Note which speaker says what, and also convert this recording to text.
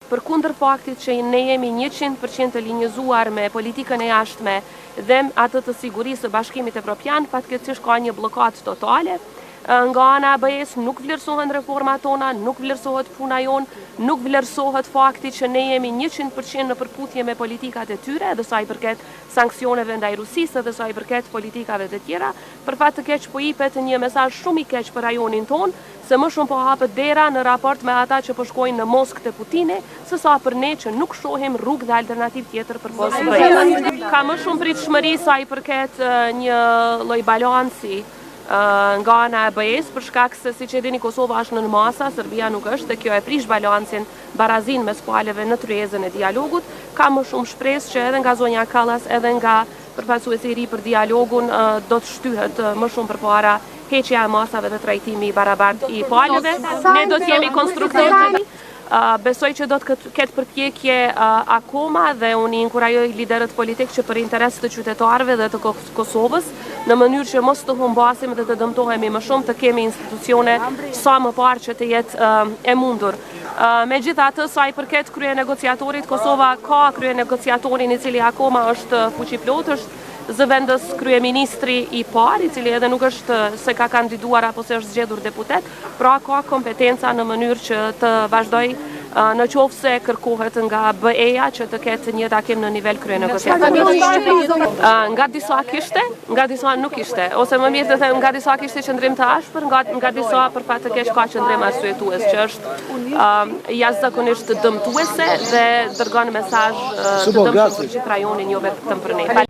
Speaker 1: Përkundër faktit që ne jemi 100% të linjëzuar me politikën e jashtme dhe atë të sigurisë së Bashkimit Evropian, fatkeqësisht ka një bllokatë totale. Nga ana e BE-s nuk vlerësohen reformat tona, nuk vlerësohet puna jonë, nuk vlerësohet fakti që ne jemi 100% në përputhje me politikat e tyre, edhe sa i përket sanksioneve ndaj Rusisë, edhe sa i përket politikave të tjera. Për fat të keq po jepet një mesazh shumë i keq për rajonin ton, se më shumë po hapet dera në raport me ata që po shkojnë në Moskë të Putini, sesa për ne që nuk shohim rrugë dhe alternativë tjetër për posë BE. Ka më shumë pritshmëri sa i përket një lloj balanci nga ana e BE-s, për shkak se siç e dini Kosova është në masa, Serbia nuk është, dhe kjo e prish balancin, barazin mes palëve në tryezën e dialogut. Ka më shumë shpresë që edhe nga zonja Kallas, edhe nga përfaqësuesi i ri për dialogun do të shtyhet më shumë përpara heqja e masave dhe trajtimi i barabartë i palëve. Ne do të jemi konstruktivë. Besoj që do të ketë përpjekje akoma dhe unë i inkurajoj liderët politik që për interes të qytetarëve dhe të Kosovës, në mënyrë që mos të humbasim dhe të dëmtohemi më shumë, të kemi institucione sa më parë që të jetë e mundur. Megjithatë, sa i përket krye negociatorit, Kosova ka krye negociatorin i cili akoma është fuqiplot, është zëvendës kryeministri i parë, i cili edhe nuk është se ka kandiduar apo se është zgjedhur deputet, pra ka kompetenca në mënyrë që të vazhdoj në qoftë se kërkohet nga BE-ja që të ketë një takim në nivel krye negociator. Nga disa kishte, nga disa nuk ishte, ose më mirë të them nga disa kishte qëndrim të ashpër, nga disa për fat të keq ka qëndrim arsyetues, që është jashtëzakonisht dëmtuese dhe dërgon mesazh të dëmshëm për gjithë rajonin, jo vetëm për ne.